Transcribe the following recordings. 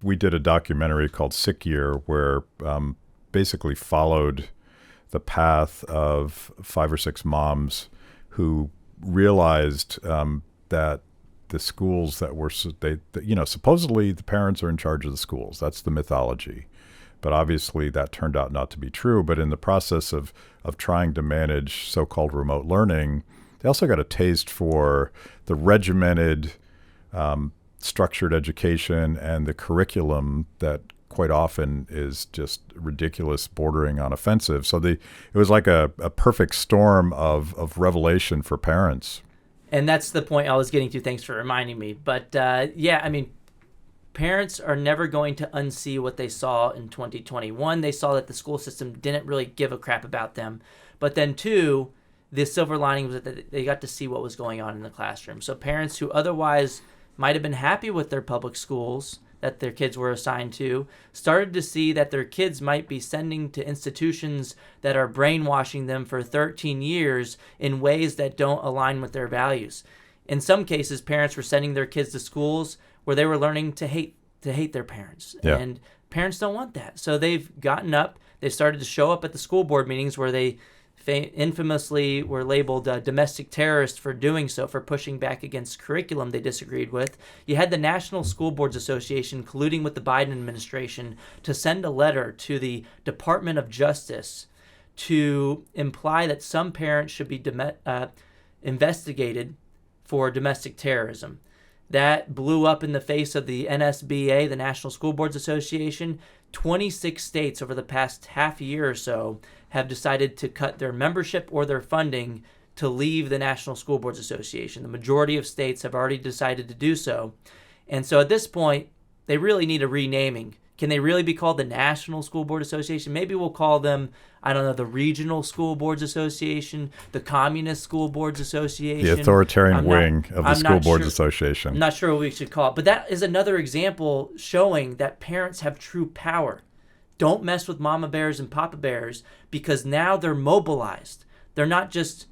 we did a documentary called Sick Year where basically followed the path of 5 or 6 moms who realized that the schools that were, supposedly the parents are in charge of the schools. That's the mythology. But obviously that turned out not to be true. But in the process of trying to manage so-called remote learning, they also got a taste for the regimented, structured education and the curriculum that quite often is just ridiculous, bordering on offensive. So it was like a perfect storm of revelation for parents. And that's the point I was getting to. Thanks for reminding me. But parents are never going to unsee what they saw in 2021. They saw that the school system didn't really give a crap about them. But then 2, the silver lining was that they got to see what was going on in the classroom. So parents who otherwise might have been happy with their public schools that their kids were assigned to started to see that their kids might be sending to institutions that are brainwashing them for 13 years in ways that don't align with their values. In some cases, parents were sending their kids to schools where they were learning to hate their parents. Yeah. And parents don't want that. So they've gotten up, they started to show up at the school board meetings where they infamously were labeled domestic terrorists for doing so, for pushing back against curriculum they disagreed with. You had the National School Boards Association colluding with the Biden administration to send a letter to the Department of Justice to imply that some parents should be investigated for domestic terrorism. That blew up in the face of the NSBA, the National School Boards Association. 26 states over the past half year or so have decided to cut their membership or their funding to leave the National School Boards Association. The majority of states have already decided to do so. And so at this point, they really need a renaming. Can they really be called the National School Board Association? Maybe we'll call them, I don't know, the Regional School Boards Association, the Communist School Boards Association. The authoritarian wing of the School Boards Association. I'm not sure what we should call it. But that is another example showing that parents have true power. Don't mess with mama bears and papa bears, because now they're mobilized. They're not just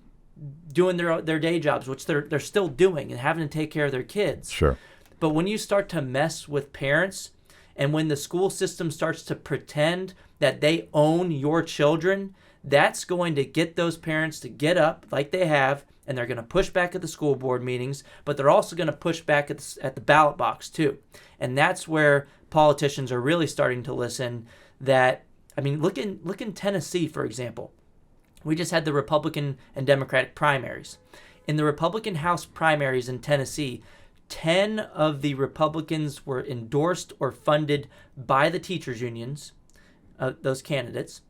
doing their day jobs, which they're still doing and having to take care of their kids. Sure. But when you start to mess with parents, and when the school system starts to pretend that they own your children, that's going to get those parents to get up like they have, and they're going to push back at the school board meetings, but they're also going to push back at the ballot box too. And that's where politicians are really starting to listen. Look in Tennessee, for example. We just had the Republican and Democratic primaries. In the Republican House primaries in Tennessee, 10 of the Republicans were endorsed or funded by the teachers' unions, those candidates.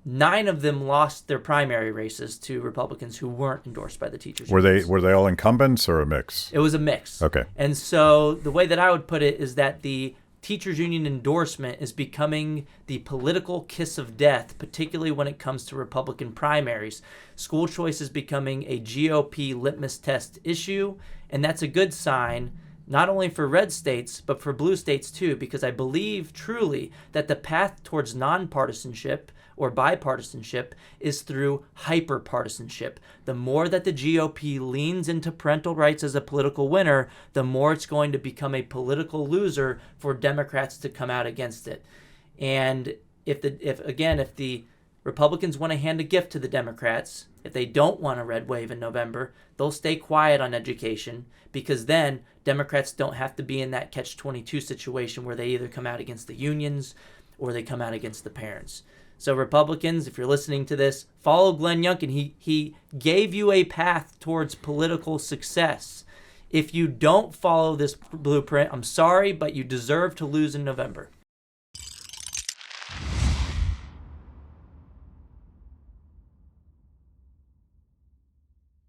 9 of them lost their primary races to Republicans who weren't endorsed by the teachers' unions. Were they all incumbents or a mix? It was a mix. Okay. And so the way that I would put it is that the teachers' union endorsement is becoming the political kiss of death, particularly when it comes to Republican primaries. School choice is becoming a GOP litmus test issue, and that's a good sign, not only for red states, but for blue states too, because I believe truly that the path towards nonpartisanship or bipartisanship is through hyperpartisanship. The more that the GOP leans into parental rights as a political winner, the more it's going to become a political loser for Democrats to come out against it. And if the Republicans want to hand a gift to the Democrats, if they don't want a red wave in November, they'll stay quiet on education, because then Democrats don't have to be in that catch-22 situation where they either come out against the unions or they come out against the parents. So Republicans, if you're listening to this, follow Glenn Youngkin. He gave you a path towards political success. If you don't follow this blueprint, I'm sorry, but you deserve to lose in November.